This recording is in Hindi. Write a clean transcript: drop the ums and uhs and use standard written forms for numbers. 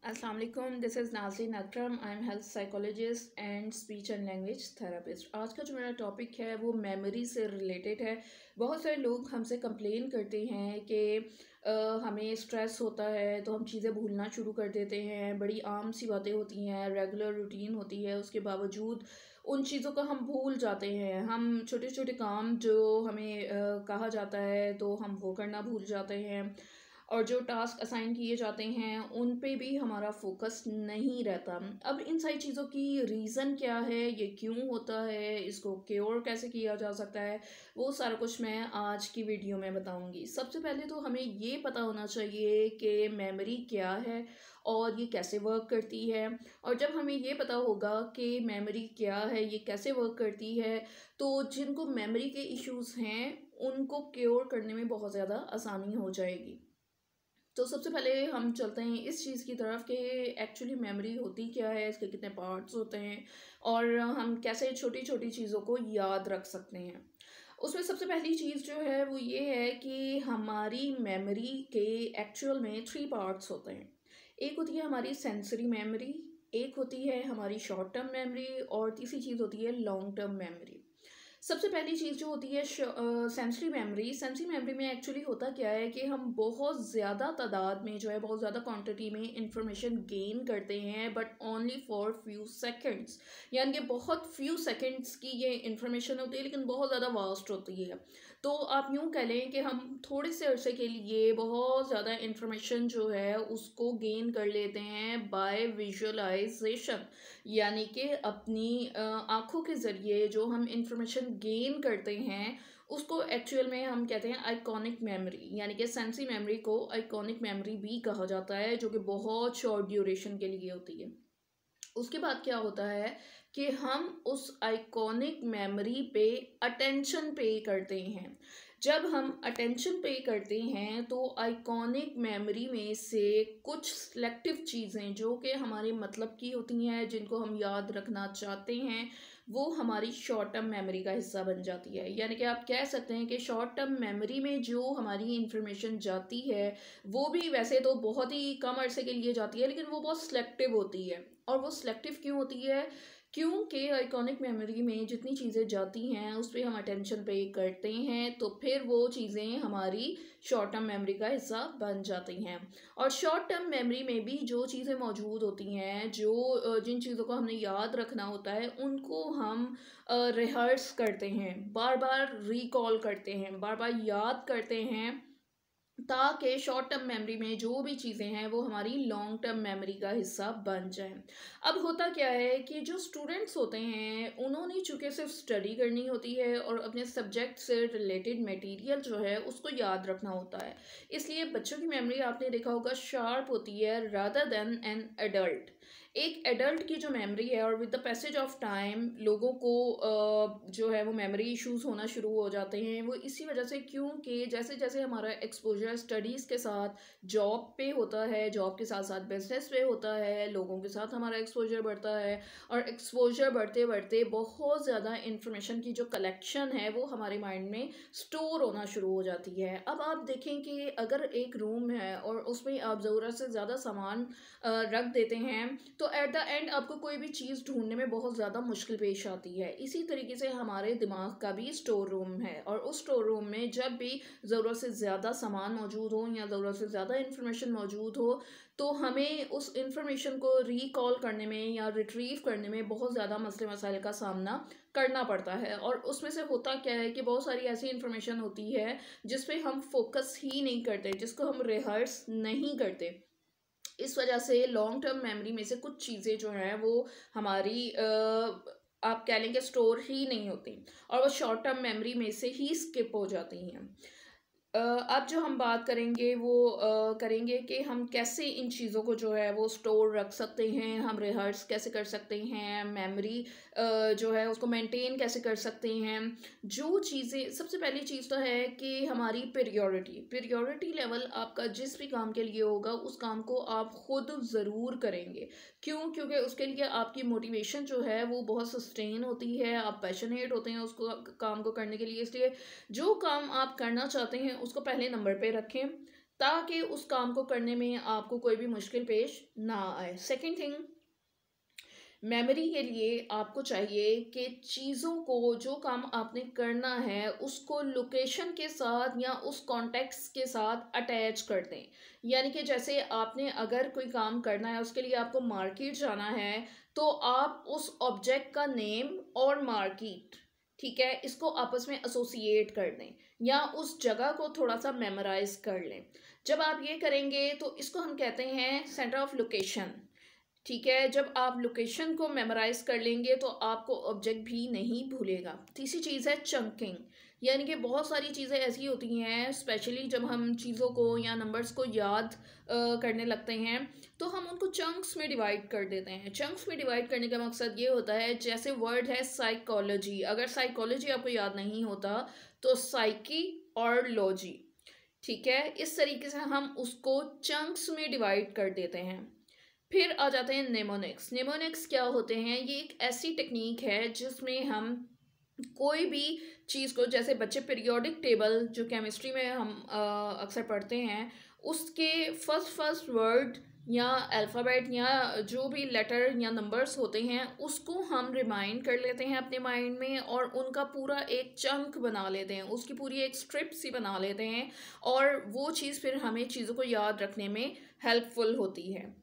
Assalamu alaikum, this is Nazreen Akram. I am health psychologist and speech and language therapist. आज का जो मेरा टॉपिक है वो मेमोरी से रिलेटेड है। बहुत सारे लोग हमसे कंप्लेन करते हैं कि हमें स्ट्रेस होता है तो हम चीज़ें भूलना शुरू कर देते हैं। बड़ी आम सी बातें होती हैं, रेगुलर रूटीन होती है, उसके बावजूद उन चीज़ों को हम भूल जाते हैं। हम छोटे छोटे काम जो हमें कहा जाता है तो हम वो करना भूल जाते हैं, और जो टास्क असाइन किए जाते हैं उन पे भी हमारा फोकस नहीं रहता। अब इन सारी चीज़ों की रीज़न क्या है, ये क्यों होता है, इसको क्योर कैसे किया जा सकता है, वो सारा कुछ मैं आज की वीडियो में बताऊंगी। सबसे पहले तो हमें ये पता होना चाहिए कि मेमोरी क्या है और ये कैसे वर्क करती है। और जब हमें ये पता होगा कि मेमोरी क्या है, ये कैसे वर्क करती है, तो जिनको मेमोरी के इश्यूज़ हैं उनको क्योर करने में बहुत ज़्यादा आसानी हो जाएगी। तो सबसे पहले हम चलते हैं इस चीज़ की तरफ कि एक्चुअली मेमोरी होती क्या है, इसके कितने पार्ट्स होते हैं और हम कैसे छोटी छोटी चीज़ों को याद रख सकते हैं। उसमें सबसे पहली चीज़ जो है वो ये है कि हमारी मेमोरी के एक्चुअल में थ्री पार्ट्स होते हैं। एक होती है हमारी सेंसरी मेमोरी, एक होती है हमारी शॉर्ट टर्म मेमोरी, और तीसरी चीज़ होती है लॉन्ग टर्म मेमोरी। सबसे पहली चीज़ जो होती है सेंसरी मेमोरी में एक्चुअली होता क्या है कि हम बहुत ज़्यादा तादाद में जो है, बहुत ज़्यादा क्वांटिटी में इंफॉर्मेशन गेन करते हैं, but only for few seconds. यानी कि बहुत फ्यू सेकंड्स की ये इंफॉर्मेशन होती है, लेकिन बहुत ज़्यादा वास्ट होती है। तो आप यूँ कह लें कि हम थोड़े से अरसे के लिए बहुत ज़्यादा इंफॉर्मेशन जो है उसको गेन कर लेते हैं बाय विजुअलाइजेशन। यानी कि अपनी आँखों के ज़रिए जो हम इंफॉर्मेशन गेन करते हैं उसको एक्चुअल में हम कहते हैं आइकॉनिक मेमोरी। यानी कि सेंसरी मेमोरी को आइकॉनिक मेमोरी भी कहा जाता है, जो कि बहुत शॉर्ट ड्यूरेशन के लिए होती है। उसके बाद क्या होता है कि हम उस आइकॉनिक मेमोरी पे अटेंशन पे करते हैं। जब हम अटेंशन पे करते हैं तो आइकॉनिक मेमोरी में से कुछ सिलेक्टिव चीज़ें जो कि हमारे मतलब की होती हैं, जिनको हम याद रखना चाहते हैं, वो हमारी शॉर्ट टर्म मेमोरी का हिस्सा बन जाती है। यानी कि आप कह सकते हैं कि शॉर्ट टर्म मेमोरी में जो हमारी इंफॉर्मेशन जाती है वो भी वैसे तो बहुत ही कम अरसे के लिए जाती है, लेकिन वो बहुत सिलेक्टिव होती है। और वो सिलेक्टिव क्यों होती है? क्योंकि आइकॉनिक मेमोरी में जितनी चीज़ें जाती हैं उस पर हम अटेंशन पे करते हैं, तो फिर वो चीज़ें हमारी शॉर्ट टर्म मेमोरी का हिस्सा बन जाती हैं। और शॉर्ट टर्म मेमोरी में भी जो चीज़ें मौजूद होती हैं, जो जिन चीज़ों को हमने याद रखना होता है उनको हम रिहर्स करते हैं, बार बार रिकॉल करते हैं, बार बार याद करते हैं, ताकि शॉर्ट टर्म मेमोरी में जो भी चीज़ें हैं वो हमारी लॉन्ग टर्म मेमोरी का हिस्सा बन जाएं। अब होता क्या है कि जो स्टूडेंट्स होते हैं उन्होंने चूँकि सिर्फ स्टडी करनी होती है और अपने सब्जेक्ट से रिलेटेड मटेरियल जो है उसको याद रखना होता है, इसलिए बच्चों की मेमोरी आपने देखा होगा शार्प होती है रादर देन एन एडल्ट। एक एडल्ट की जो मेमोरी है, और with the passage of time लोगों को जो है वो मेमोरी इश्यूज होना शुरू हो जाते हैं, वो इसी वजह से क्योंकि जैसे जैसे हमारा एक्सपोजर स्टडीज़ के साथ जॉब पे होता है, जॉब के साथ साथ बिजनेस पे होता है, लोगों के साथ हमारा एक्सपोजर बढ़ता है, और एक्सपोजर बढ़ते बढ़ते बहुत ज़्यादा इंफॉर्मेशन की जो कलेक्शन है वो हमारे माइंड में स्टोर होना शुरू हो जाती है। अब आप देखें कि अगर एक रूम है और उसमें आप ज़रूरत से ज़्यादा सामान रख देते हैं, तो एट द एंड आपको कोई भी चीज़ ढूंढने में बहुत ज़्यादा मुश्किल पेश आती है। इसी तरीके से हमारे दिमाग का भी स्टोर रूम है, और उस स्टोर रूम में जब भी ज़रूरत से ज़्यादा सामान मौजूद हो या ज़रूरत से ज़्यादा इन्फॉर्मेशन मौजूद हो, तो हमें उस इन्फॉर्मेशन को रिकॉल करने में या रिट्रीव करने में बहुत ज़्यादा मसले मसाइल का सामना करना पड़ता है। और उसमें से होता क्या है कि बहुत सारी ऐसी इन्फॉर्मेशन होती है जिस पे हम फोकस ही नहीं करते, जिसको हम रिहर्स नहीं करते। इस वजह से लॉन्ग टर्म मेमोरी में से कुछ चीज़ें जो हैं वो हमारी आप कह लेंगे स्टोर ही नहीं होती, और वो शॉर्ट टर्म मेमोरी में से ही स्किप हो जाती हैं। अब जो हम बात करेंगे वो करेंगे कि हम कैसे इन चीज़ों को जो है वो स्टोर रख सकते हैं, हम रिहर्स कैसे कर सकते हैं, मेमोरी जो है उसको मेंटेन कैसे कर सकते हैं। जो चीज़ें, सबसे पहली चीज़ तो है कि हमारी प्रायोरिटी लेवल आपका जिस भी काम के लिए होगा उस काम को आप खुद ज़रूर करेंगे। क्यों? क्योंकि उसके लिए आपकी मोटिवेशन जो है वो बहुत सस्टेन होती है, आप पैशनेट होते हैं उसको काम को करने के लिए। इसलिए जो काम आप करना चाहते हैं उसको पहले नंबर पे रखें, ताकि उस काम को करने में आपको कोई भी मुश्किल पेश ना आए। सेकंड थिंग, मेमोरी के लिए आपको चाहिए कि चीज़ों को, जो काम आपने करना है उसको लोकेशन के साथ या उस कॉन्टेक्स्ट के साथ अटैच कर दें। यानी कि जैसे आपने अगर कोई काम करना है, उसके लिए आपको मार्केट जाना है, तो आप उस ऑब्जेक्ट का नेम और मार्केट, ठीक है, इसको आपस में एसोसिएट कर दें या उस जगह को थोड़ा सा मेमोराइज कर लें। जब आप ये करेंगे तो इसको हम कहते हैं सेंटर ऑफ लोकेशन। ठीक है, जब आप लोकेशन को मेमोराइज कर लेंगे तो आपको ऑब्जेक्ट भी नहीं भूलेगा। तीसरी चीज़ है चंकिंग। यानी कि बहुत सारी चीज़ें ऐसी होती हैं, स्पेशली जब हम चीज़ों को या नंबर्स को याद करने लगते हैं, तो हम उनको चंक्स में डिवाइड कर देते हैं। चंक्स में डिवाइड करने का मकसद ये होता है, जैसे वर्ड है साइकोलॉजी, अगर साइकोलॉजी आपको याद नहीं होता तो साइकी और लॉजी, ठीक है, इस तरीके से हम उसको चंक्स में डिवाइड कर देते हैं। फिर आ जाते हैं नेमोनिक्स। नेमोनिक्स क्या होते हैं? ये एक ऐसी टेक्निक है जिसमें हम कोई भी चीज़ को, जैसे बच्चे पीरियोडिक टेबल जो केमिस्ट्री में हम अक्सर पढ़ते हैं, उसके फर्स्ट वर्ड या अल्फ़ाबेट या जो भी लेटर या नंबर्स होते हैं उसको हम रिमाइंड कर लेते हैं अपने माइंड में और उनका पूरा एक चंक बना लेते हैं, उसकी पूरी एक स्ट्रिप सी बना लेते हैं और वो चीज़ फिर हमें चीज़ों को याद रखने में हेल्पफुल होती है।